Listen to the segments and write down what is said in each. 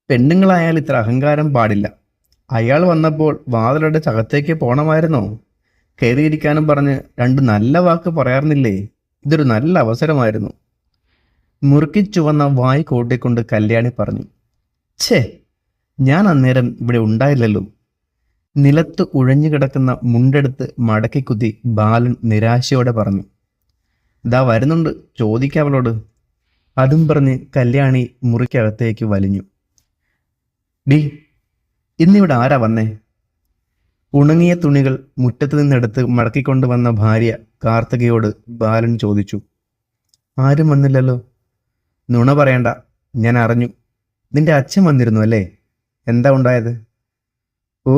പെണ്ണുങ്ങളായാൽ ഇത്ര അഹങ്കാരം പാടില്ല. അയാൾ വന്നപ്പോൾ വാതിലടച്ച് അകത്തേക്ക് പോണമായിരുന്നോ? കയറിയിരിക്കാനും പറഞ്ഞ് രണ്ട് നല്ല വാക്ക് പറയാറുന്നില്ലേ? ഇതൊരു നല്ല അവസരമായിരുന്നു. മുറുക്കി ചുവന്ന വായ് കൂട്ടിക്കൊണ്ട് കല്യാണി പറഞ്ഞു. ഛേ, ഞാൻ അന്നേരം ഇവിടെ ഉണ്ടായില്ലല്ലോ. നിലത്ത് ഉഴഞ്ഞു കിടക്കുന്ന മുണ്ടെടുത്ത് മടക്കി കുത്തി ബാലൻ നിരാശയോടെ പറഞ്ഞു. ഇതാ വരുന്നുണ്ട്, ചോദിക്കാം അവളോട്. അതും പറഞ്ഞ് കല്യാണി മുറിക്കകത്തേക്ക് വലിഞ്ഞു. ഡി, ഇന്നിവിടെ ആരാ വന്നേ? ഉണങ്ങിയ തുണികൾ മുറ്റത്ത് നിന്നെടുത്ത് മടക്കിക്കൊണ്ടുവന്ന ഭാര്യ കാർത്തികയോട് ബാലൻ ചോദിച്ചു. ആരും വന്നില്ലല്ലോ. നുണ പറയണ്ട, ഞാൻ അറിഞ്ഞു. നിന്റെ അച്ഛൻ വന്നിരുന്നു അല്ലേ? എന്താ ഉണ്ടായത്? ഓ,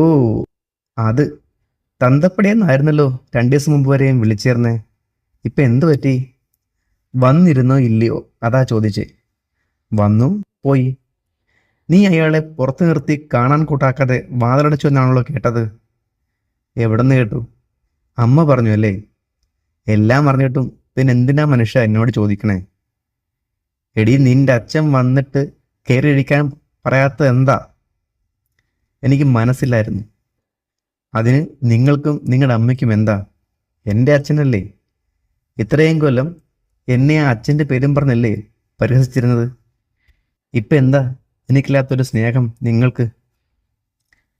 അത് തന്തപ്പടിയെന്നായിരുന്നല്ലോ 2 ദിവസം മുമ്പ് വരെയും വിളിച്ചേർന്നേ. ഇപ്പൊ എന്തു പറ്റി? വന്നിരുന്നോ ഇല്ലയോ അതാ ചോദിച്ചേ. വന്നു, പോയി. നീ അയാളെ പുറത്തു നിർത്തി കാണാൻ കൂട്ടാക്കാതെ വാതിലടച്ചു എന്നാണല്ലോ കേട്ടത്. എവിടെ നിന്ന് കേട്ടു? അമ്മ പറഞ്ഞു അല്ലേ? എല്ലാം അറിഞ്ഞിട്ടും പിന്നെ എന്തിനാ മനുഷ്യ എന്നോട് ചോദിക്കണേ? എടി, നിന്റെ അച്ഛൻ വന്നിട്ട് കയറിയിരിക്കാൻ പറയാത്തത് എന്താ? എനിക്ക് മനസ്സിലായിരുന്നു. അതിന് നിങ്ങൾക്കും നിങ്ങളുടെ അമ്മയ്ക്കും എന്താ? എൻ്റെ അച്ഛനല്ലേ? ഇത്രയും കൊല്ലം എന്നെ ആ അച്ഛൻ്റെ പേരും പറഞ്ഞല്ലേ പരിഹസിച്ചിരുന്നത്. ഇപ്പം എന്താ എനിക്കില്ലാത്തൊരു സ്നേഹം നിങ്ങൾക്ക്?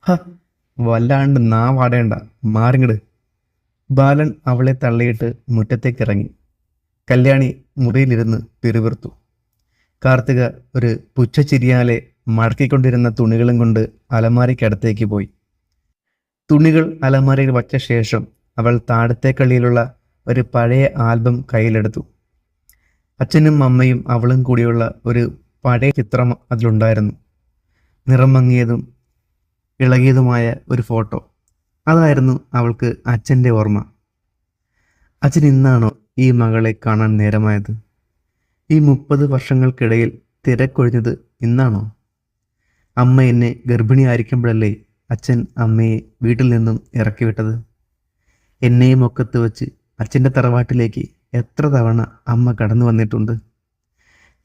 ഹ, വല്ലാണ്ട് നാവാടേണ്ട, മാറിങ്ങട്. ബാലൻ അവളെ തള്ളിയിട്ട് മുറ്റത്തേക്ക് ഇറങ്ങി. കല്യാണി മുറിയിലിരുന്ന് പിറുവിറുത്തു. കാർത്തിക ഒരു പുച്ഛച്ചിരിയാലെ മടക്കിക്കൊണ്ടിരുന്ന തുണികളും കൊണ്ട് അലമാരിക്കടുത്തേക്ക് പോയി. തുണികൾ അലമാരയിൽ വച്ച ശേഷം അവൾ താഴത്തെ കളിയിലുള്ള ഒരു പഴയ ആൽബം കയ്യിലെടുത്തു. അച്ഛനും അമ്മയും അവളും കൂടിയുള്ള ഒരു പഴയ ചിത്രം അതിലുണ്ടായിരുന്നു. നിറം മങ്ങിയതും ഇളകിയതുമായ ഒരു ഫോട്ടോ. അതായിരുന്നു അവൾക്ക് അച്ഛൻ്റെ ഓർമ്മ. അച്ഛൻ ഇന്നാണോ ഈ മകളെ കാണാൻ നേരമായത്? ഈ 30 വർഷങ്ങൾക്കിടയിൽ തിരക്കൊഴിഞ്ഞത് ഇന്നാണോ? അമ്മ എന്നെ ഗർഭിണിയായിരിക്കുമ്പോഴല്ലേ അച്ഛൻ അമ്മയെ വീട്ടിൽ നിന്നും ഇറക്കിവിട്ടത്? എന്നെയും ഒക്കത്ത് വെച്ച് അച്ഛൻ്റെ തറവാട്ടിലേക്ക് എത്ര തവണ അമ്മ കടന്നു വന്നിട്ടുണ്ട്.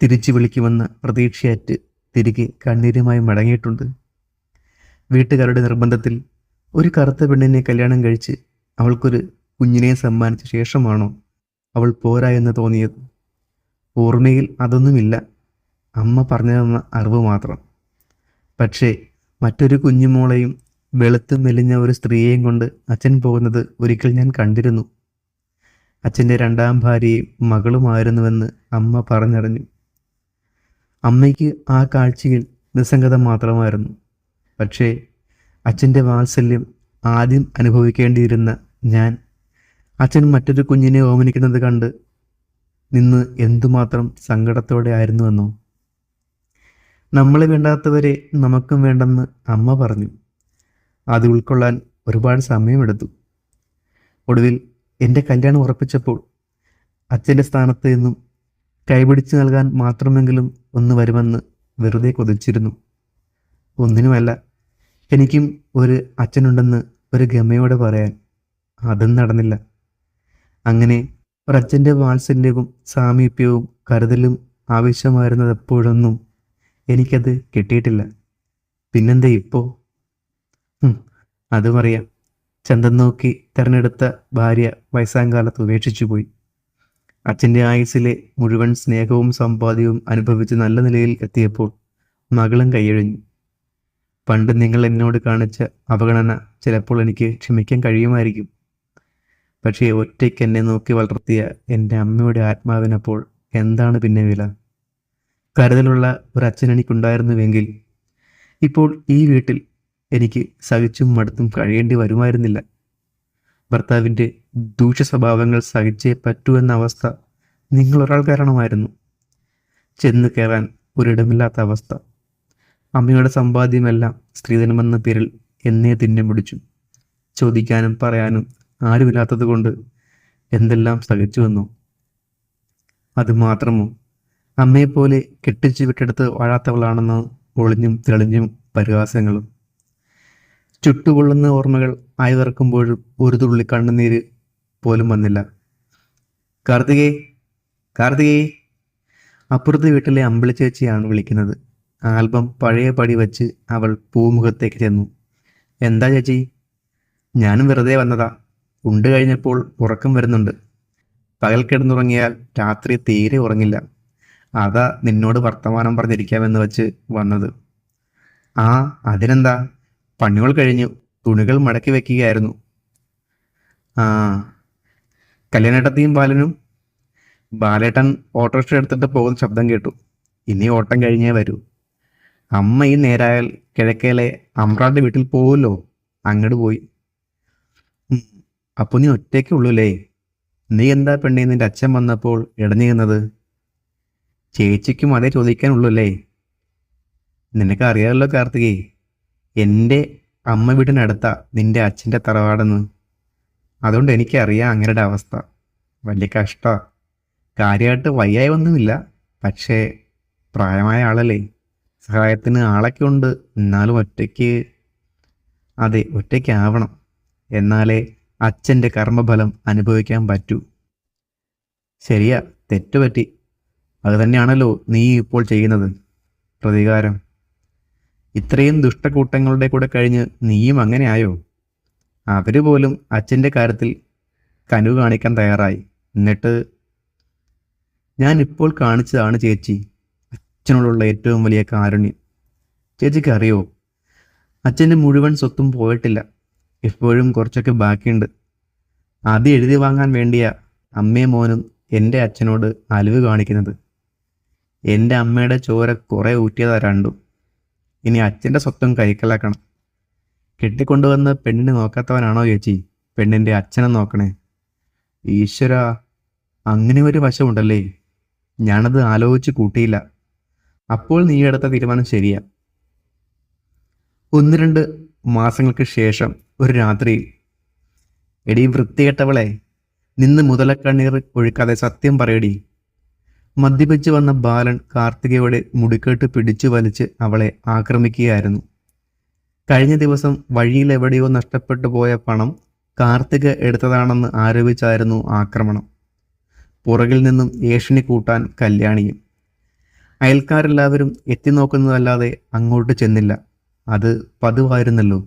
തിരിച്ചു വിളിക്കുമെന്ന പ്രതീക്ഷയറ്റ് തിരികെ കണ്ണീരുമായി മടങ്ങിയിട്ടുണ്ട്. വീട്ടുകാരുടെ നിർബന്ധത്തിൽ ഒരു കറുത്ത പെണ്ണിനെ കല്യാണം കഴിച്ച് അവൾക്കൊരു കുഞ്ഞിനെ സമ്മാനിച്ച ശേഷമാണോ അവൾ പോരാ എന്ന് തോന്നിയത്? ഓർമ്മയിൽ അതൊന്നുമില്ല. അമ്മ പറഞ്ഞു തന്ന അറിവ് മാത്രം. പക്ഷേ മറ്റൊരു കുഞ്ഞുമോളെയും വെളുത്ത് മെലിഞ്ഞ ഒരു സ്ത്രീയെയും കൊണ്ട് അച്ഛൻ പോകുന്നത് ഒരിക്കൽ ഞാൻ കണ്ടിരുന്നു. അച്ഛൻ്റെ 2ാം ഭാര്യയും മകളുമായിരുന്നുവെന്ന് അമ്മ പറഞ്ഞറിഞ്ഞു. അമ്മയ്ക്ക് ആ കാഴ്ചയിൽ നിസ്സംഗത മാത്രമായിരുന്നു. പക്ഷേ അച്ഛൻ്റെ വാത്സല്യം ആദ്യം അനുഭവിക്കേണ്ടിയിരുന്ന ഞാൻ അച്ഛൻ മറ്റൊരു കുഞ്ഞിനെ ഓമനിക്കുന്നത് കണ്ട് നിന്ന് എന്തുമാത്രം സങ്കടത്തോടെ ആയിരുന്നുവെന്നോ? നമ്മളെ വേണ്ടാത്തവരെ നമുക്കും വേണ്ടെന്ന് അമ്മ പറഞ്ഞു. അത് ഉൾക്കൊള്ളാൻ ഒരുപാട് സമയമെടുത്തു. ഒടുവിൽ എൻ്റെ കല്യാണം ഉറപ്പിച്ചപ്പോൾ അച്ഛൻ്റെ സ്ഥാനത്ത് നിന്നും കൈപിടിച്ച് നൽകാൻ മാത്രമെങ്കിലും ഒന്ന് വരുമെന്ന് വെറുതെ കൊതിച്ചിരുന്നു. ഒന്നിനുമല്ല, എനിക്കും ഒരു അച്ഛനുണ്ടെന്ന് ഒരു ഗമയോടെ പറയാൻ. അതും നടന്നില്ല. അങ്ങനെ ഒരച്ഛൻ്റെ വാത്സല്യവും സാമീപ്യവും കരുതലും ആവശ്യമായിരുന്നത് എപ്പോഴൊന്നും എനിക്കത് കിട്ടിയിട്ടില്ല. പിന്നെന്താ ഇപ്പോൾ? അതും അറിയാം. ചന്തം നോക്കി തിരഞ്ഞെടുത്ത ഭാര്യ വയസ്സാങ്കാലത്ത് ഉപേക്ഷിച്ചു പോയി. അച്ഛൻ്റെ ആയുസ്സിലെ മുഴുവൻ സ്നേഹവും സമ്പാദ്യവും അനുഭവിച്ച് നല്ല നിലയിൽ എത്തിയപ്പോൾ മകളും കൈയഴിഞ്ഞു. പണ്ട് നിങ്ങൾ എന്നോട് കാണിച്ച അവഗണന ചിലപ്പോൾ എനിക്ക് ക്ഷമിക്കാൻ കഴിയുമായിരിക്കും. പക്ഷേ ഒറ്റയ്ക്ക് എന്നെ നോക്കി വളർത്തിയ എൻ്റെ അമ്മയുടെ ആത്മാവിനപ്പോൾ എന്താണ് പിന്നെ വില? കരുതലുള്ള ഒരു അച്ഛൻ എനിക്കുണ്ടായിരുന്നുവെങ്കിൽ ഇപ്പോൾ ഈ വീട്ടിൽ എനിക്ക് സഹിച്ചും മടുത്തും കഴിയേണ്ടി വരുമായിരുന്നില്ല. ഭർത്താവിൻ്റെ ദൂഷ്യ സ്വഭാവങ്ങൾ സഹിച്ചേ പറ്റൂ എന്ന അവസ്ഥ നിങ്ങളൊരാൾ കാരണമായിരുന്നു. ചെന്ന് കയറാൻ ഒരിടമില്ലാത്ത അവസ്ഥ. അമ്മയുടെ സമ്പാദ്യമെല്ലാം സ്ത്രീധനമെന്ന പേരിൽ എന്നെ തിന്നെ പിടിച്ചു. ചോദിക്കാനും പറയാനും ആരുമില്ലാത്തത് കൊണ്ട് എന്തെല്ലാം സഹിച്ചു വന്നു. അതുമാത്രമോ, അമ്മയെപ്പോലെ കെട്ടിച്ചു വിട്ടെടുത്ത് വാഴാത്തവളാണെന്ന് ഒളിഞ്ഞും തെളിഞ്ഞും പരിഹാസങ്ങളും. ചുട്ടുകൊള്ളുന്ന ഓർമ്മകൾ ആയവർക്കുമ്പോഴും ഒരു തുള്ളി കണ്ണുനീര് പോലും വന്നില്ല. കാർത്തികേ, കാർത്തികേ! അപ്പുറത്തെ വീട്ടിലെ അമ്പിളി ചേച്ചിയാണ് വിളിക്കുന്നത്. ആൽബം പഴയ പടി വച്ച് അവൾ പൂമുഖത്തേക്ക് ചെന്നു. എന്താ ചേച്ചി? ഞാനും വെറുതെ വന്നതാ. ഉണ്ട് കഴിഞ്ഞപ്പോൾ ഉറക്കം വരുന്നുണ്ട്. പകൽ കിടന്നുറങ്ങിയാൽ രാത്രി തീരെ ഉറങ്ങില്ല. അതാ നിന്നോട് വർത്തമാനം പറഞ്ഞിരിക്കാമെന്ന് വെച്ച് വന്നത്. ആ, അതിനെന്താ? പണികൾ കഴിഞ്ഞു, തുണികൾ മടക്കി വെക്കുകയായിരുന്നു. ആ, കല്യാണേട്ടത്തെയും ബാലനും? ബാലേട്ടൻ ഓട്ടോറിക്ഷ എടുത്തിട്ട് പോകുന്ന ശബ്ദം കേട്ടു. ഇനി ഓട്ടം കഴിഞ്ഞേ വരൂ. അമ്മ ഈ നേരായാൽ കിഴക്കേലെ അമ്രാന്റെ വീട്ടിൽ പോവുമല്ലോ, അങ്ങോട്ട് പോയി. അപ്പൊ നീ ഒറ്റയ്ക്കേ ഉള്ളൂല്ലേ? നീ എന്താ പെണ്ണേ നിന്റെ അച്ഛൻ വന്നപ്പോൾ ഇടഞ്ഞിരുന്നത്? ചേച്ചിക്കും അതേ ചോദിക്കാനുള്ളൂല്ലേ? നിനക്ക് അറിയാമല്ലോ കാർത്തികേ, എൻ്റെ അമ്മ വീടിനടുത്താ നിന്റെ അച്ഛൻ്റെ തറവാടെന്ന്. അതുകൊണ്ട് എനിക്കറിയാം അങ്ങയുടെ അവസ്ഥ. വലിയ കഷ്ടാ. കാര്യമായിട്ട് വയ്യായി ഒന്നുമില്ല, പക്ഷേ പ്രായമായ ആളല്ലേ, സഹായത്തിന് ആളൊക്കെ ഉണ്ട്. എന്നാലും ഒറ്റയ്ക്ക്, അതെ ഒറ്റയ്ക്കാവണം. എന്നാലേ അച്ഛൻ്റെ കർമ്മഫലം അനുഭവിക്കാൻ പറ്റൂ. ശരിയാ, തെറ്റുപറ്റി. അത് തന്നെയാണല്ലോ നീ ഇപ്പോൾ ചെയ്യുന്നത്, പ്രതികാരം. ഇത്രയും ദുഷ്ടക്കൂട്ടങ്ങളുടെ കൂടെ കഴിഞ്ഞ് നീയും അങ്ങനെ ആയോ? അവര് പോലും അച്ഛൻ്റെ കാര്യത്തിൽ കനിവ് കാണിക്കാൻ തയ്യാറായി. എന്നിട്ട് ഞാൻ ഇപ്പോൾ കാണിച്ചതാണ് ചേച്ചി അച്ഛനോടുള്ള ഏറ്റവും വലിയ കാരുണ്യം. ചേച്ചിക്ക് അറിയോ, അച്ഛൻ്റെ മുഴുവൻ സ്വത്തും പോയിട്ടില്ല. ഇപ്പോഴും കുറച്ചൊക്കെ ബാക്കിയുണ്ട്. അത് എഴുതി വാങ്ങാൻ വേണ്ടിയാ അമ്മയും മോനും എൻ്റെ അച്ഛനോട് അലിവ് കാണിക്കുന്നത്. എൻ്റെ അമ്മയുടെ ചോര കുറെ ഊറ്റിയതാ രണ്ടും. ഇനി അച്ഛൻ്റെ സ്വത്തും കൈക്കലാക്കണം. കെട്ടിക്കൊണ്ടുവന്ന് പെണ്ണിനെ നോക്കാത്തവനാണോ ചേച്ചി പെണ്ണിൻ്റെ അച്ഛനെ നോക്കണേ? ഈശ്വര, അങ്ങനെ ഒരു വശമുണ്ടല്ലേ. ഞാനത് ആലോചിച്ച് കൂട്ടിയില്ല. അപ്പോൾ നീ എടുത്ത തീരുമാനം ശരിയാ. 1-2 മാസങ്ങൾക്ക് ശേഷം ഒരു രാത്രിയിൽ, എടീ വൃത്തികെട്ടവളെ, നിന്ന് മുതലക്കണ്ണീർ ഒഴുക്കാതെ സത്യം പറയടി. മദ്യപിച്ച് വന്ന ബാലൻ കാർത്തികയുടെ മുടിക്കെട്ട് പിടിച്ചു വലിച്ച് അവളെ ആക്രമിക്കുകയായിരുന്നു. കഴിഞ്ഞ ദിവസം വഴിയിൽ എവിടെയോ നഷ്ടപ്പെട്ടു പോയ പണം കാർത്തിക എടുത്തതാണെന്ന് ആരോപിച്ചായിരുന്നു ആക്രമണം. പുറകിൽ നിന്നും ഏഷണി കൂട്ടാൻ കല്യാണിയും. അയൽക്കാരെല്ലാവരും എത്തിനോക്കുന്നതല്ലാതെ അങ്ങോട്ട് ചെന്നില്ല. അത് പതിവായിരുന്നല്ലോ.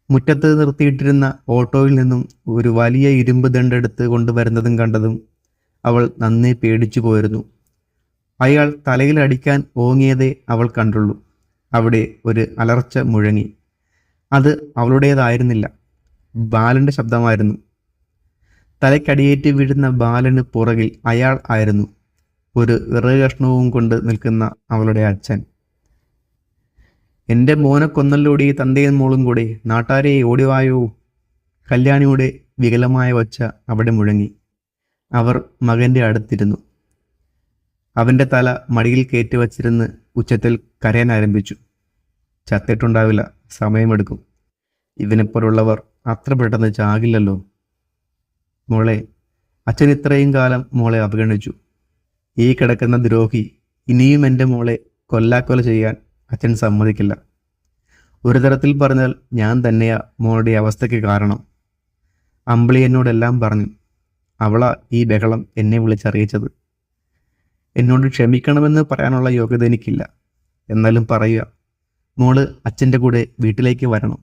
മുറ്റത്ത് നിർത്തിയിട്ടിരുന്ന ഓട്ടോയിൽ നിന്നും ഒരു വലിയ ഇരുമ്പ് ദണ്ടെടുത്ത് കൊണ്ടുവരുന്നതും കണ്ടതും അവൾ നന്നേ പേടിച്ചു പോയിരുന്നു. അയാൾ തലയിൽ അടിക്കാൻ ഓങ്ങിയതേ അവൾ കണ്ടുള്ളൂ. അവിടെ ഒരു അലർച്ച മുഴങ്ങി. അത് അവളുടേതായിരുന്നില്ല, ബാലന്റെ ശബ്ദമായിരുന്നു. തലയ്ക്കടിയേറ്റ് വീഴുന്ന ബാലന് പുറകിൽ അയാൾ ആയിരുന്നു, ഒരു വിറക് കഷ്ണവും കൊണ്ട് നിൽക്കുന്ന അവളുടെ അച്ഛൻ. എൻ്റെ മോനെ കൊന്നല്ലോടി തന്തയും മോളും കൂടെ, നാട്ടാരെ ഓടിവായോ. കല്യാണിയുടെ വികലമായ ഒച്ച അവിടെ മുഴങ്ങി. അവർ മകൻ്റെ അടുത്തിരുന്നു. അവൻ്റെ തല മടിയിൽ കയറ്റി വച്ചിരുന്ന് ഉച്ചത്തിൽ കരയാൻ ആരംഭിച്ചു. ചത്തിട്ടുണ്ടാവില്ല, സമയമെടുക്കും. ഇവനെപ്പോലുള്ളവർ അത്ര പെട്ടെന്ന് ചാകില്ലല്ലോ. മോളെ, അച്ഛൻ ഇത്രയും കാലം മോളെ അവഗണിച്ചു. ഈ കിടക്കുന്ന ദ്രോഹി ഇനിയും എൻ്റെ മോളെ കൊല്ലാക്കൊല ചെയ്യാൻ അച്ഛൻ സമ്മതിക്കില്ല. ഒരു തരത്തിൽ പറഞ്ഞാൽ ഞാൻ തന്നെയാ മോളുടെ അവസ്ഥയ്ക്ക് കാരണം. അമ്പിളി എന്നോടെല്ലാം പറഞ്ഞു. അവളാ ഈ ബഹളം എന്നെ വിളിച്ചറിയിച്ചത്. എന്നോട് ക്ഷമിക്കണമെന്ന് പറയാനുള്ള യോഗ്യത എനിക്കില്ല. എന്നാലും പറയുക, മോള് അച്ഛൻ്റെ കൂടെ വീട്ടിലേക്ക് വരണം.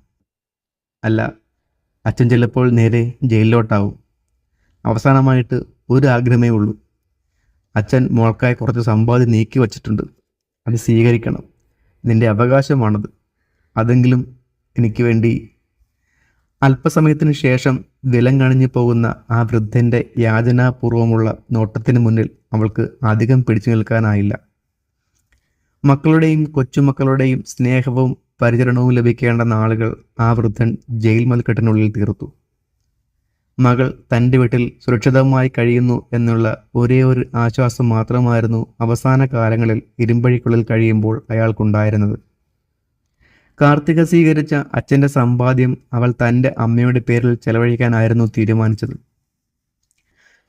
അല്ല, അച്ഛൻ ചിലപ്പോൾ നേരെ ജയിലിലോട്ടാവും. അവസാനമായിട്ട് ഒരു ആഗ്രഹമേ ഉള്ളൂ. അച്ഛൻ മോൾക്കായി കുറച്ച് സമ്പാദ്യം നീക്കി വച്ചിട്ടുണ്ട്. അത് സ്വീകരിക്കണം. നിന്റെ അവകാശമാണത്. അതെങ്കിലും എനിക്ക് വേണ്ടി. അല്പസമയത്തിന് ശേഷം വിലങ്ങണിഞ്ഞു പോകുന്ന ആ വൃദ്ധൻ്റെ യാചനാപൂർവമുള്ള നോട്ടത്തിന് മുന്നിൽ അവൾക്ക് അധികം പിടിച്ചു നിൽക്കാനായില്ല. മക്കളുടെയും കൊച്ചുമക്കളുടെയും സ്നേഹവും പരിചരണവും ലഭിക്കേണ്ട നാളുകൾ ആ വൃദ്ധൻ ജയിൽ മതിൽക്കെട്ടിനുള്ളിൽ തീർത്തു. മകൾ തൻ്റെ വീട്ടിൽ സുരക്ഷിതമായി കഴിയുന്നു എന്നുള്ള ഒരേ ഒരു ആശ്വാസം മാത്രമായിരുന്നു അവസാന കാലങ്ങളിൽ ഇരുമ്പഴിക്കുള്ളിൽ കഴിയുമ്പോൾ അയാൾക്കുണ്ടായിരുന്നത്. കാർത്തിക സ്വീകരിച്ച അച്ഛൻ്റെ സമ്പാദ്യം അവൾ തൻ്റെ അമ്മയുടെ പേരിൽ ചെലവഴിക്കാനായിരുന്നു തീരുമാനിച്ചത്.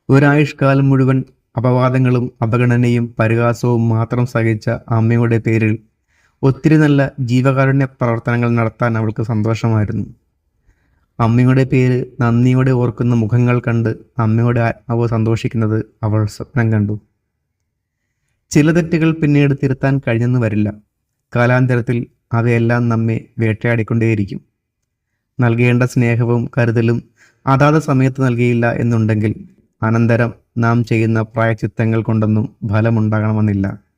ഒരായുഷ്കാലം മുഴുവൻ അപവാദങ്ങളും അവഗണനയും പരിഹാസവും മാത്രം സഹിച്ച അമ്മയുടെ പേരിൽ ഒത്തിരി നല്ല ജീവകാരുണ്യ പ്രവർത്തനങ്ങൾ നടത്താൻ അവൾക്ക് സന്തോഷമായിരുന്നു. അമ്മയുടെ പേര് നന്ദിയോടെ ഓർക്കുന്ന മുഖങ്ങൾ കണ്ട് അമ്മയുടെ ആത്മാവ് സന്തോഷിക്കുന്നത് അവൾ സ്വപ്നം കണ്ടു. ചില തെറ്റുകൾ പിന്നീട് തിരുത്താൻ കഴിഞ്ഞെന്ന് വരില്ല. കാലാന്തരത്തിൽ അവയെല്ലാം നമ്മെ വേട്ടയാടിക്കൊണ്ടേയിരിക്കും. നൽകേണ്ട സ്നേഹവും കരുതലും അതാത് സമയത്ത് നൽകിയില്ല എന്നുണ്ടെങ്കിൽ അനന്തരം നാം ചെയ്യുന്ന പ്രായച്ചിത്തങ്ങൾ കൊണ്ടൊന്നും ഫലമുണ്ടാകണമെന്നില്ല.